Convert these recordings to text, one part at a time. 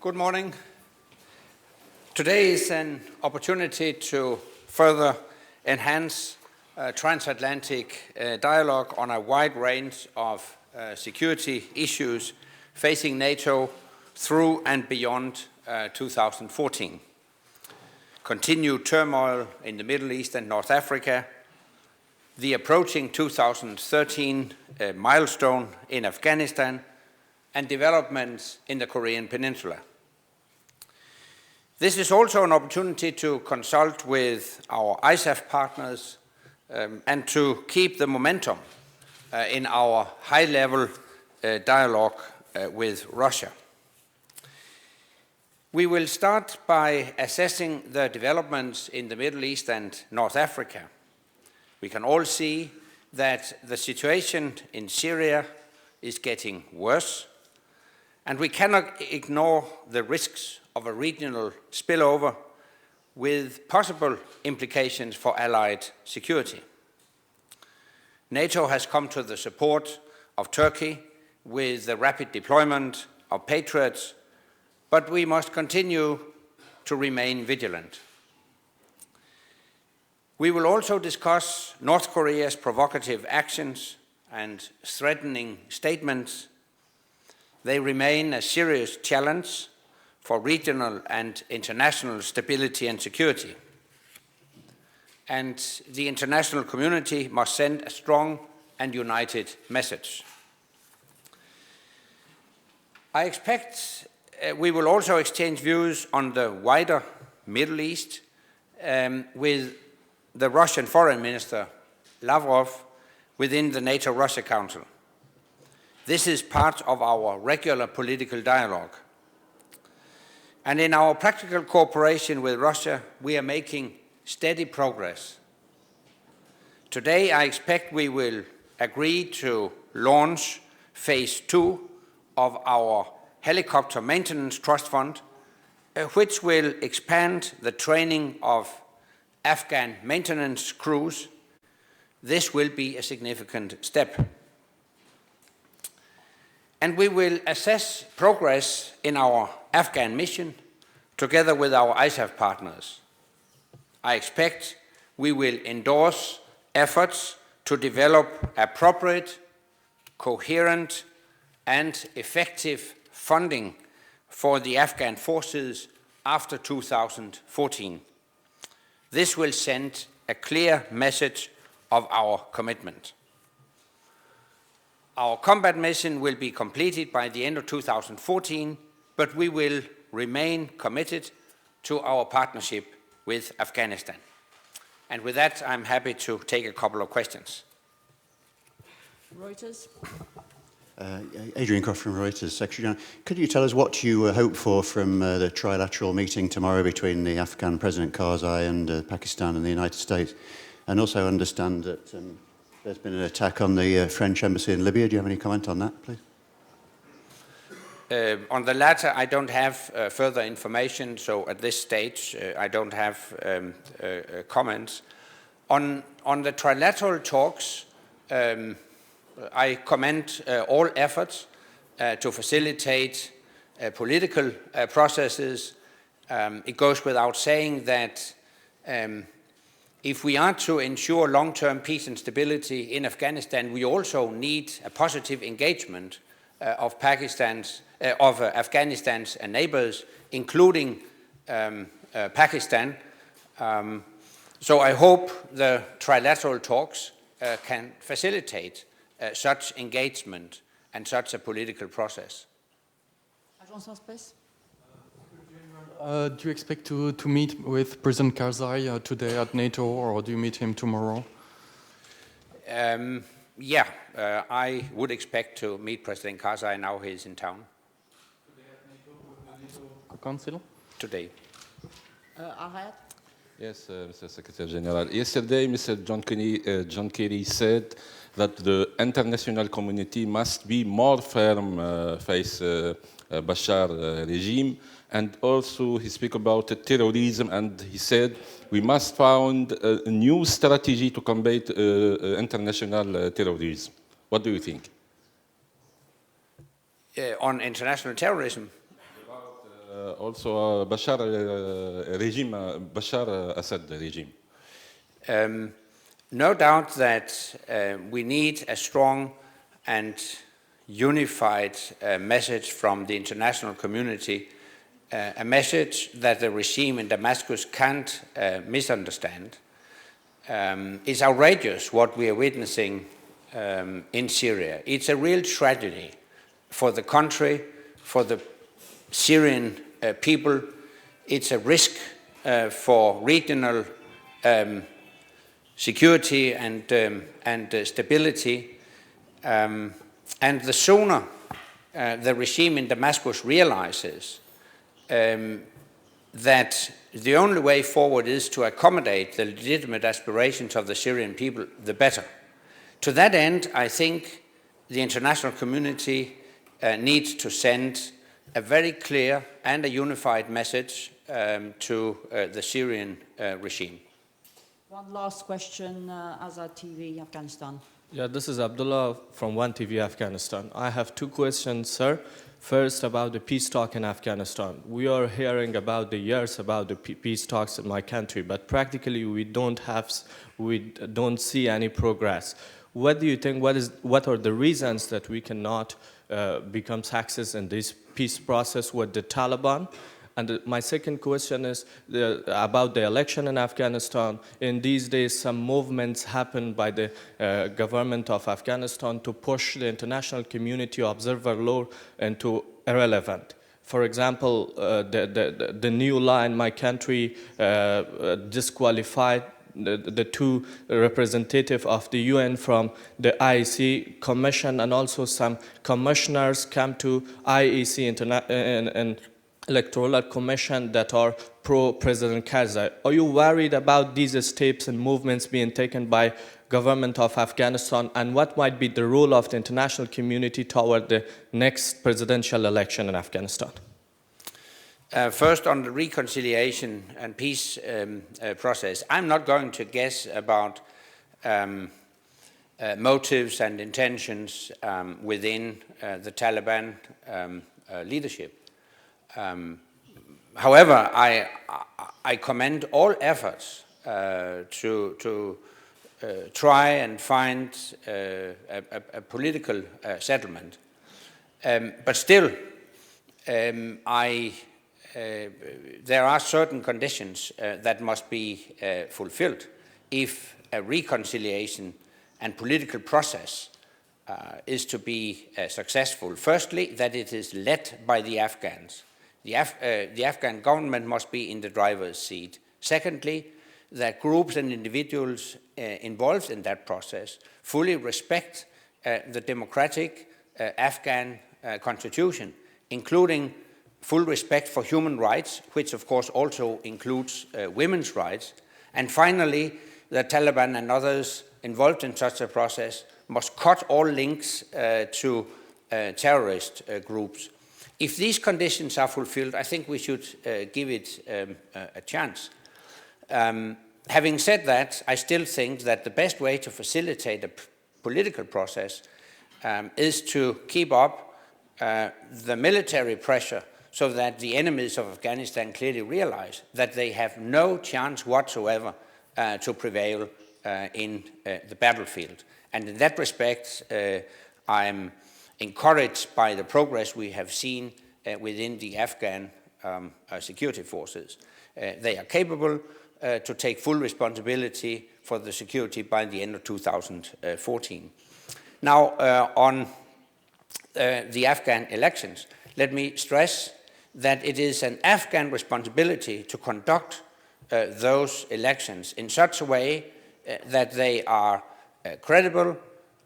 Good morning. Today is an opportunity to further enhance transatlantic dialogue on a wide range of security issues facing NATO through and beyond 2014. Continued turmoil in the Middle East and North Africa, the approaching 2013 milestone in Afghanistan, and developments in the Korean Peninsula. This is also an opportunity to consult with our ISAF partners and to keep the momentum in our high-level dialogue with Russia. We will start by assessing the developments in the Middle East and North Africa. We can all see that the situation in Syria is getting worse, and we cannot ignore the risks of a regional spillover with possible implications for Allied security. NATO has come to the support of Turkey with the rapid deployment of Patriots, but we must continue to remain vigilant. We will also discuss North Korea's provocative actions and threatening statements. They remain a serious challenge for regional and international stability and security. And the international community must send a strong and united message. I expect we will also exchange views on the wider Middle East with the Russian Foreign Minister, Lavrov, within the NATO-Russia Council. This is part of our regular political dialogue. And in our practical cooperation with Russia, we are making steady progress. Today, I expect we will agree to launch phase 2 of our helicopter maintenance trust fund, which will expand the training of Afghan maintenance crews. This will be a significant step. And we will assess progress in our Afghan mission together with our ISAF partners. I expect we will endorse efforts to develop appropriate, coherent, and effective funding for the Afghan forces after 2014. This will send a clear message of our commitment. Our combat mission will be completed by the end of 2014, but we will remain committed to our partnership with Afghanistan. And with that, I'm happy to take a couple of questions. Reuters. Adrian Croft from Reuters. Secretary General, could you tell us what you hope for from the trilateral meeting tomorrow between the Afghan President Karzai and Pakistan and the United States? And also understand that there's been an attack on the French embassy in Libya. Do you have any comment on that, please? On the latter, I don't have further information, so at this stage, I don't have comments. On the trilateral talks, I commend all efforts to facilitate political processes. It goes without saying that if we are to ensure long-term peace and stability in Afghanistan, we also need a positive engagement of Afghanistan's neighbors, including Pakistan. So I hope the trilateral talks can facilitate such engagement and such a political process. Agence Presse. Do you expect to meet with President Karzai today at NATO, or do you meet him tomorrow? I would expect to meet President Karzai now he's in town. Today at NATO Council? Today. Arhat. Yes, Mr. Secretary General. Yesterday, Mr. John Kerry said that the international community must be more firm face Bashar regime, and also he spoke about terrorism, and he said we must find a new strategy to combat international terrorism. What do you think? On international terrorism? also Bashar regime, Bashar Assad regime. No doubt that we need a strong and unified message from the international community, a message that the regime in Damascus can't misunderstand. It's outrageous what we are witnessing in Syria. It's a real tragedy for the country, for the Syrian people. It's a risk for regional security and stability. And the sooner the regime in Damascus realizes that the only way forward is to accommodate the legitimate aspirations of the Syrian people, the better. To that end, I think the international community needs to send a very clear and a unified message to the Syrian regime. One last question, Azad TV, Afghanistan. Yeah, this is Abdullah from One TV Afghanistan. I have two questions, sir. First, about the peace talk in Afghanistan. We are hearing about the years about the peace talks in my country, but practically we don't see any progress. What do you think? What are the reasons that we cannot become success in this peace process with the Taliban? And my second question is about the election in Afghanistan. In these days, some movements happen by the government of Afghanistan to push the international community observer law into irrelevant. For example, the new law in my country disqualified the two representatives of the UN from the IEC Commission, and also some commissioners come to IEC and Electoral Commission that are pro-President Karzai. Are you worried about these steps and movements being taken by government of Afghanistan, and what might be the role of the international community toward the next presidential election in Afghanistan? First, on the reconciliation and peace process, I'm not going to guess about motives and intentions within the Taliban leadership. However, I commend all efforts to try and find a political settlement. But still, there are certain conditions that must be fulfilled if a reconciliation and political process is to be successful. Firstly, that it is led by the Afghans. The Afghan government must be in the driver's seat. Secondly, that groups and individuals involved in that process fully respect the democratic Afghan constitution, including full respect for human rights, which of course also includes women's rights. And finally, the Taliban and others involved in such a process must cut all links to terrorist groups. If these conditions are fulfilled, I think we should give it a chance. Having said that, I still think that the best way to facilitate a political process is to keep up the military pressure so that the enemies of Afghanistan clearly realize that they have no chance whatsoever to prevail in the battlefield. And in that respect, I'm encouraged by the progress we have seen within the Afghan security forces. They are capable to take full responsibility for the security by the end of 2014. Now, on the Afghan elections, let me stress that it is an Afghan responsibility to conduct those elections in such a way that they are credible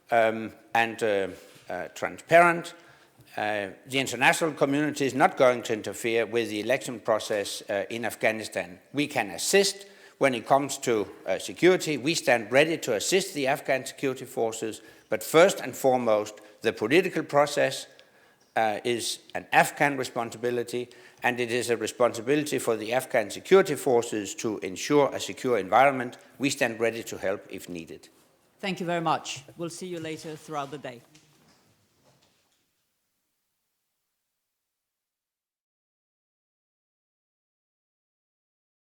and transparent. The international community is not going to interfere with the election process in Afghanistan. We can assist when it comes to security. We stand ready to assist the Afghan security forces, but first and foremost, the political process is an Afghan responsibility, and it is a responsibility for the Afghan security forces to ensure a secure environment. We stand ready to help if needed. Thank you very much. We'll see you later throughout the day.